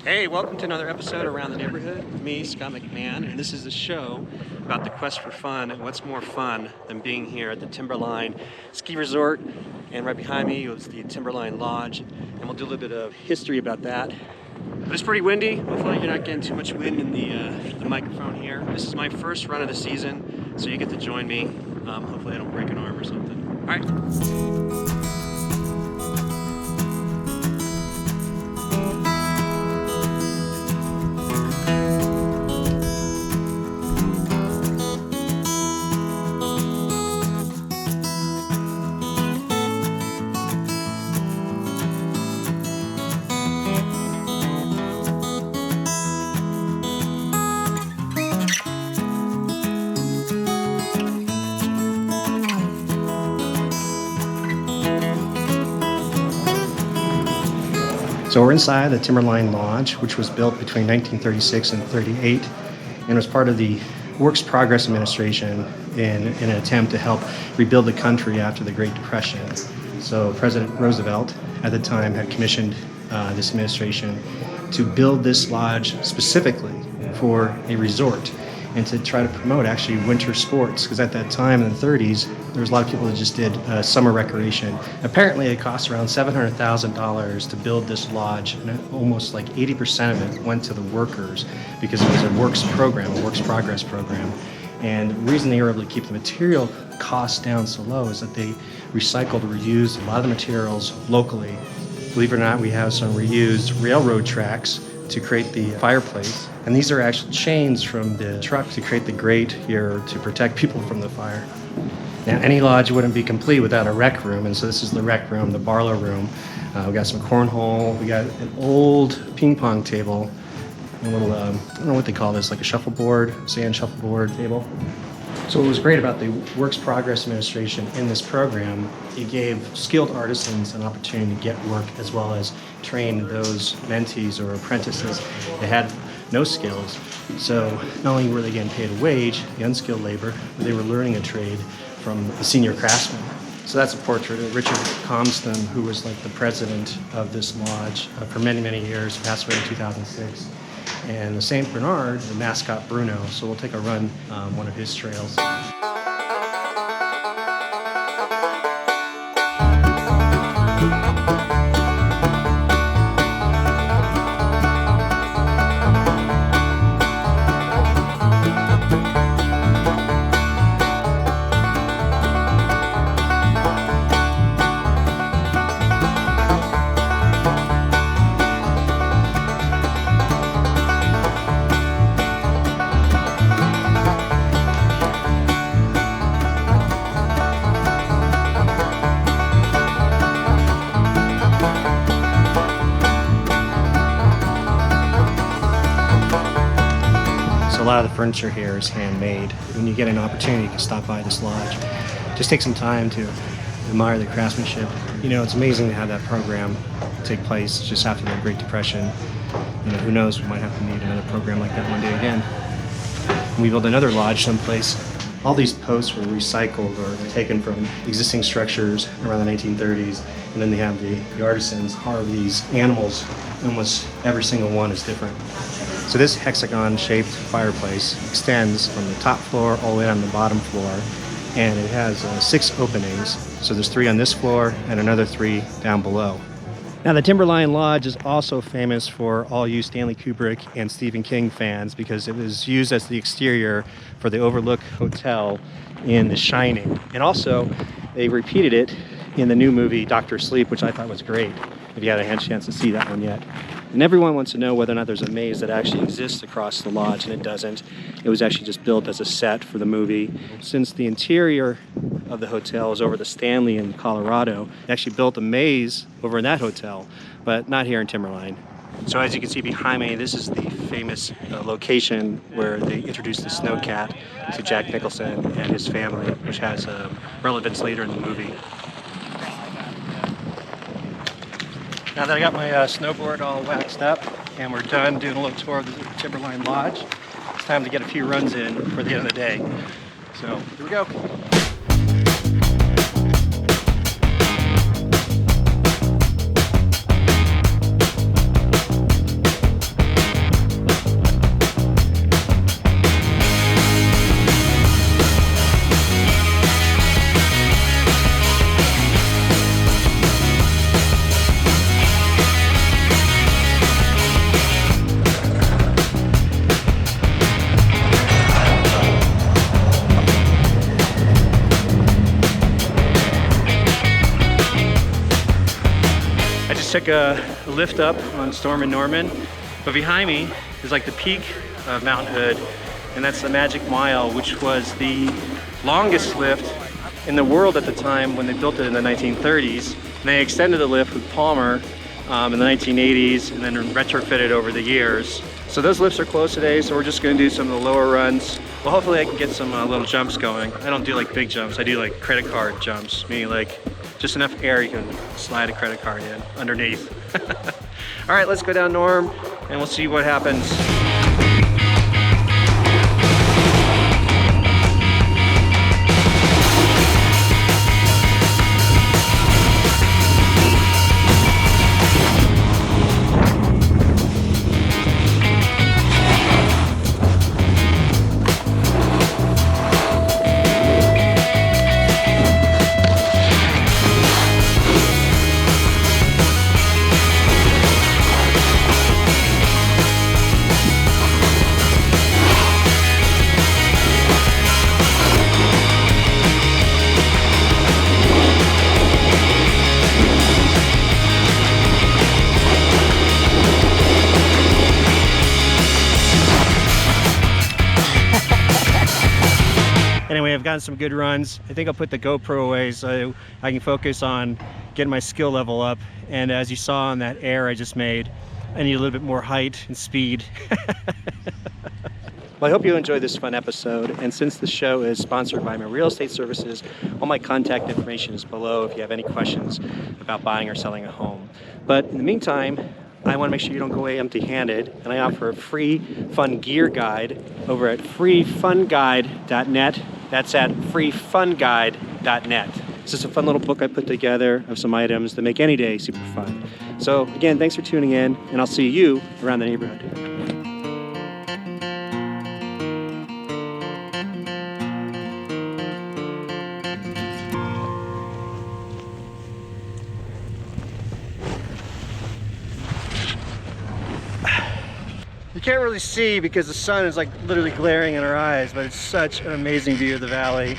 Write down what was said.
Hey, welcome to another episode Around the Neighborhood with me, Scott McMahon, and this is a show about the quest for fun and what's more fun than being here at the Timberline Ski Resort. And right behind me was the Timberline Lodge, and we'll do a little bit of history about that. But it's pretty windy. Hopefully you're not getting too much wind in the microphone here. This is my first run of the season, so you get to join me. Hopefully I don't break an arm or something. All right. So we're inside the Timberline Lodge, which was built between 1936 and 38, and was part of the Works Progress Administration in an attempt to help rebuild the country after the Great Depression. So President Roosevelt at the time had commissioned this administration to build this lodge specifically for a resort and to try to promote actually winter sports, because at that time in the 30s there was a lot of people that just did summer recreation. Apparently it cost around $700,000 to build this lodge, and almost like 80% of it went to the workers because it was a works program, a works progress program. And the reason they were able to keep the material costs down so low is that they recycled or reused a lot of the materials locally. Believe it or not, we have some reused railroad tracks to create the fireplace. And these are actual chains from the truck to create the grate here to protect people from the fire. Now, any lodge wouldn't be complete without a rec room, and so this is the rec room, the Barlow room. We got some cornhole, we got an old ping pong table, a little, I don't know what they call this, like a shuffleboard, sand shuffleboard table. So what was great about the Works Progress Administration in this program, it gave skilled artisans an opportunity to get work as well as train those mentees or apprentices that had no skills. So not only were they getting paid a wage, the unskilled labor, but they were learning a trade from the senior craftsmen. So that's a portrait of Richard Comston, who was like the president of this lodge for many, many years, passed away in 2006. And the St. Bernard, the mascot Bruno. So we'll take a run one of his trails. A lot of the furniture here is handmade. When you get an opportunity, you can stop by this lodge. Just take some time to admire the craftsmanship. You know, it's amazing to have that program take place just after the Great Depression. You know, who knows, we might have to need another program like that one day again. And we built another lodge someplace. All these posts were recycled or taken from existing structures around the 1930s, and then they have the artisans carve these animals. Almost every single one is different. So this hexagon-shaped fireplace extends from the top floor all the way down to the bottom floor, and it has 6 openings. So there's 3 on this floor and another 3 down below. Now the Timberline Lodge is also famous for all you Stanley Kubrick and Stephen King fans because it was used as the exterior for the Overlook Hotel in The Shining. And also they repeated it in the new movie Dr. Sleep, which I thought was great, if you had a chance to see that one yet. And everyone wants to know whether or not there's a maze that actually exists across the lodge, and it doesn't. It was actually just built as a set for the movie. Since the interior of the hotel is over the Stanley in Colorado, they actually built a maze over in that hotel, but not here in Timberline. So as you can see behind me, this is the famous location where they introduced the snowcat to Jack Nicholson and his family, which has relevance later in the movie. Now that I got my snowboard all waxed up and we're done doing a little tour of the Timberline Lodge, it's time to get a few runs in for the end of the day. So here we go. took a lift up on Storm and Norman, but behind me is like the peak of Mount Hood, and that's the Magic Mile, which was the longest lift in the world at the time when they built it in the 1930s. And they extended the lift with Palmer in the 1980s and then retrofitted over the years. So those lifts are closed today, so we're just gonna do some of the lower runs. Well, hopefully I can get some little jumps going. I don't do like big jumps, I do like credit card jumps, meaning like just enough air you can slide a credit card in underneath. All right, let's go down Norm and we'll see what happens. Anyway, I've gotten some good runs. I think I'll put the GoPro away so I can focus on getting my skill level up. And as you saw on that air I just made, I need a little bit more height and speed. Well, I hope you enjoyed this fun episode. And since the show is sponsored by my real estate services, all my contact information is below if you have any questions about buying or selling a home. But in the meantime, I want to make sure you don't go away empty-handed, and I offer a free fun gear guide over at freefunguide.net. That's at freefunguide.net. It's just a fun little book I put together of some items that make any day super fun. So again, thanks for tuning in, and I'll see you around the neighborhood. You can't really see because the sun is like literally glaring in our eyes, but it's such an amazing view of the valley.